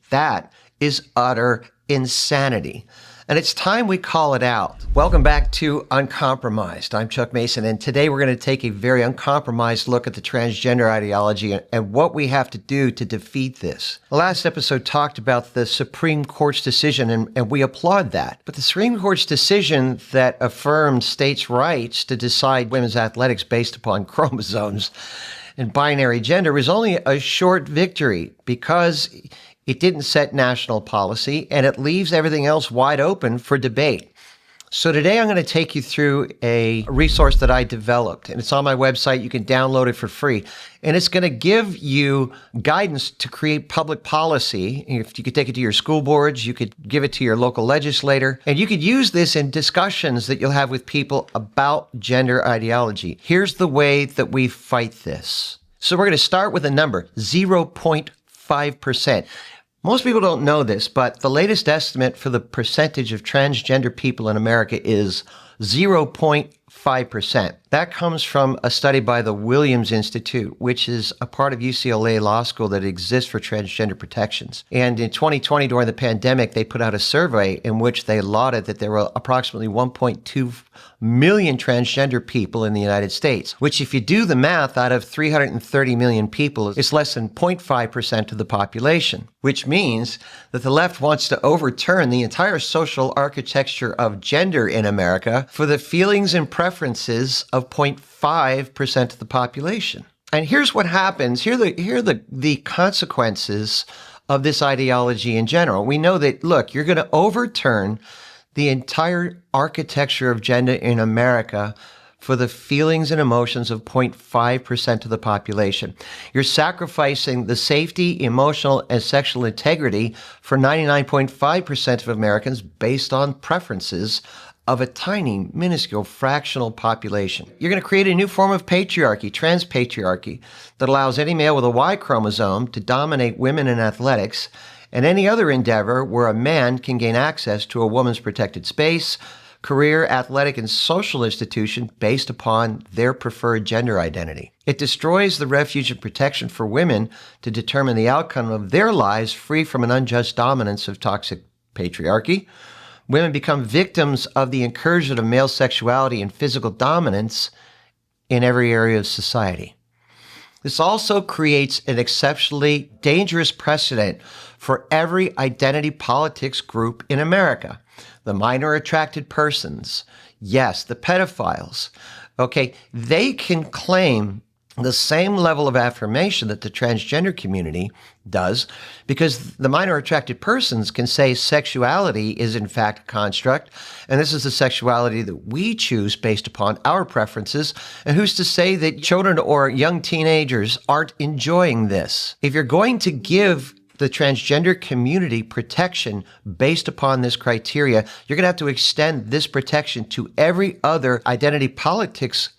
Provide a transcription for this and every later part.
That is utter insanity. And it's time we call it out. Welcome back to Uncompromised. I'm Chuck Mason, and today we're going to take a very uncompromised look at the transgender ideology and what we have to do to defeat this. The last episode talked about the Supreme Court's decision, and we applaud that. But the Supreme Court's decision that affirmed states' rights to decide women's athletics based upon chromosomes and binary gender was only a short victory because it didn't set national policy, and it leaves everything else wide open for debate. So today I'm going to take you through a resource that I developed, and it's on my website. You can download it for free. And it's going to give you guidance to create public policy. If you could take it to your school boards, you could give it to your local legislator, and you could use this in discussions that you'll have with people about gender ideology. Here's the way that we fight this. So we're going to start with a number, 0.5%. Most people don't know this, but the latest estimate for the percentage of transgender people in America is 0.5%. That comes from a study by the Williams Institute, which is a part of UCLA Law School that exists for transgender protections. And in 2020, during the pandemic, they put out a survey in which they lauded that there were approximately 1.2 million transgender people in the United States, which if you do the math out of 330 million people, is less than 0.5% of the population, which means that the left wants to overturn the entire social architecture of gender in America for the feelings and preferences of 0.5% of the population. And here's what happens. Here are the consequences of this ideology in general. We know that, look, you're going to overturn the entire architecture of gender in America for the feelings and emotions of 0.5% of the population. You're sacrificing the safety, emotional, and sexual integrity for 99.5% of Americans based on preferences of a tiny, minuscule, fractional population. You're going to create a new form of patriarchy, trans-patriarchy, that allows any male with a Y chromosome to dominate women in athletics and any other endeavor where a man can gain access to a woman's protected space, career, athletic, and social institution based upon their preferred gender identity. It destroys the refuge and protection for women to determine the outcome of their lives free from an unjust dominance of toxic patriarchy. Women become victims of the incursion of male sexuality and physical dominance in every area of society. This also creates an exceptionally dangerous precedent for every identity politics group in America. The minor attracted persons, yes, the pedophiles, okay, they can claim the same level of affirmation that the transgender community does, because the minor attracted persons can say sexuality is in fact a construct, and this is the sexuality that we choose based upon our preferences, and who's to say that children or young teenagers aren't enjoying this? If you're going to give the transgender community protection based upon this criteria, you're going to have to extend this protection to every other identity politics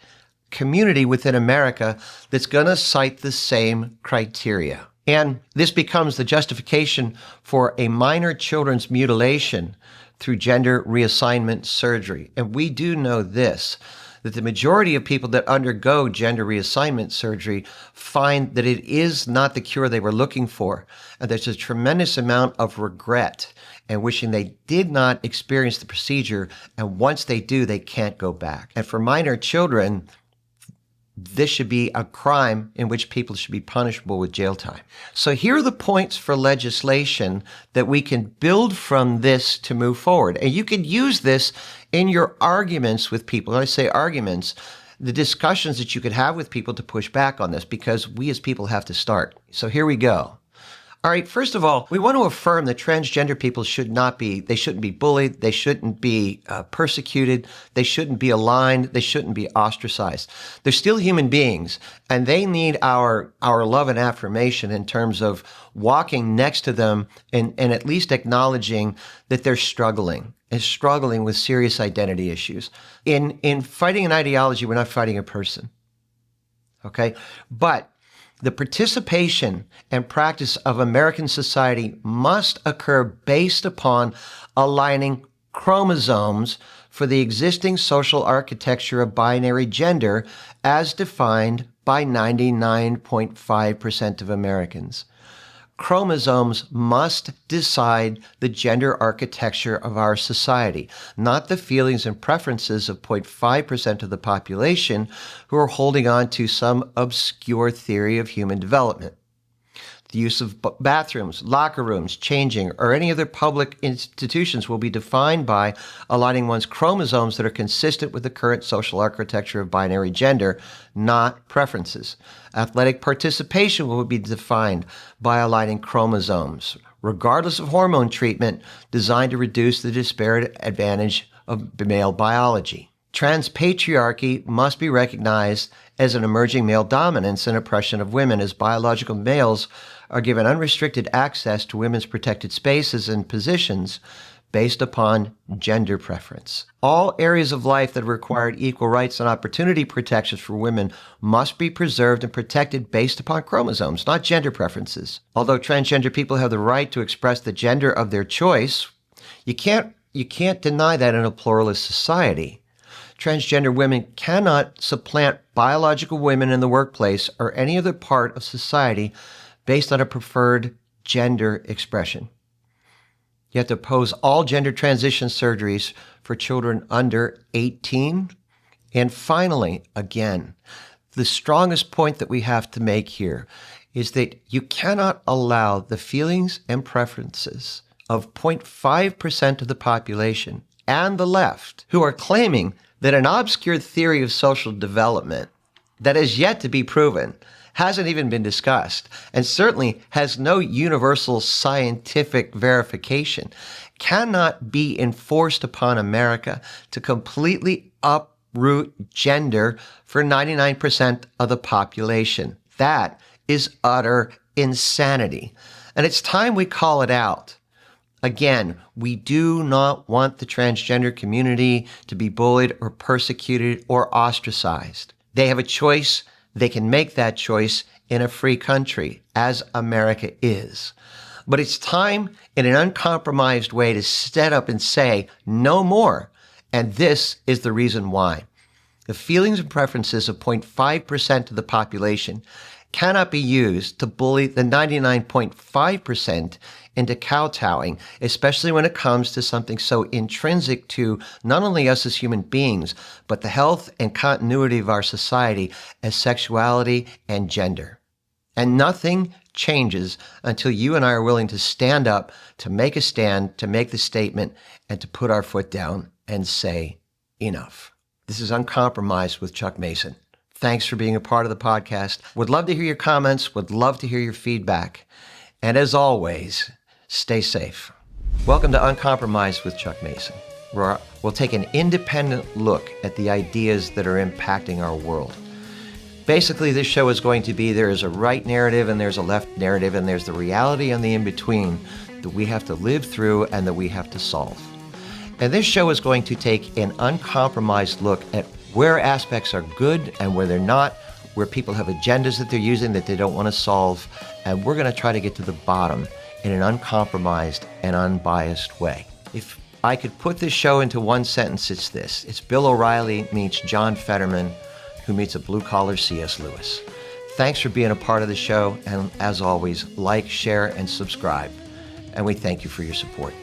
community within America that's going to cite the same criteria. And this becomes the justification for a minor children's mutilation through gender reassignment surgery. And we do know this, that the majority of people that undergo gender reassignment surgery find that it is not the cure they were looking for. And there's a tremendous amount of regret and wishing they did not experience the procedure. And once they do, they can't go back. And for minor children, this should be a crime in which people should be punishable with jail time. So here are the points for legislation that we can build from this to move forward. And you can use this in your arguments with people. When I say arguments, the discussions that you could have with people to push back on this, because we as people have to start. So here we go. All right, first of all, we want to affirm that transgender people shouldn't be bullied, they shouldn't be persecuted, they shouldn't be aligned, they shouldn't be ostracized. They're still human beings, and they need our love and affirmation in terms of walking next to them and at least acknowledging that they're struggling with serious identity issues. In fighting an ideology, we're not fighting a person, okay? But the participation and practice of American society must occur based upon aligning chromosomes for the existing social architecture of binary gender as defined by 99.5% of Americans. chromosomes must decide the gender architecture of our society, not the feelings and preferences of 0.5% of the population who are holding on to some obscure theory of human development. The use of bathrooms, locker rooms, changing, or any other public institutions will be defined by aligning one's chromosomes that are consistent with the current social architecture of binary gender, not preferences. Athletic participation will be defined by aligning chromosomes, regardless of hormone treatment, designed to reduce the disparate advantage of male biology. Trans patriarchy must be recognized as an emerging male dominance and oppression of women, as biological males are given unrestricted access to women's protected spaces and positions based upon gender preference. All areas of life that required equal rights and opportunity protections for women must be preserved and protected based upon chromosomes, not gender preferences. Although transgender people have the right to express the gender of their choice, you can't deny that in a pluralist society. Transgender women cannot supplant biological women in the workplace or any other part of society based on a preferred gender expression. You have to oppose all gender transition surgeries for children under 18. And finally, again, the strongest point that we have to make here is that you cannot allow the feelings and preferences of 0.5% of the population and the left, who are claiming that an obscure theory of social development that is yet to be proven, hasn't even been discussed, and certainly has no universal scientific verification, cannot be enforced upon America to completely uproot gender for 99% of the population. That is utter insanity. And it's time we call it out. Again, we do not want the transgender community to be bullied or persecuted or ostracized. They have a choice. They can make that choice in a free country, as America is. But it's time in an uncompromised way to stand up and say, no more. And this is the reason why. The feelings and preferences of 0.5% of the population cannot be used to bully the 99.5% into kowtowing, especially when it comes to something so intrinsic to not only us as human beings, but the health and continuity of our society as sexuality and gender. And nothing changes until you and I are willing to stand up, to make a stand, to make the statement, and to put our foot down and say, enough. This is Uncompromised with Chuck Mason. Thanks for being a part of the podcast. Would love to hear your comments, would love to hear your feedback. And as always, stay safe. Welcome to Uncompromised with Chuck Mason, where we'll take an independent look at the ideas that are impacting our world. Basically, this show is going to be, there is a right narrative and there's a left narrative, and there's the reality and the in-between that we have to live through and that we have to solve. And this show is going to take an uncompromised look at where aspects are good and where they're not, where people have agendas that they're using that they don't want to solve, and we're going to try to get to the bottom in an uncompromised and unbiased way. If I could put this show into one sentence, it's this. It's Bill O'Reilly meets John Fetterman, who meets a blue-collar C.S. Lewis. Thanks for being a part of the show, and as always, like, share, and subscribe. And we thank you for your support.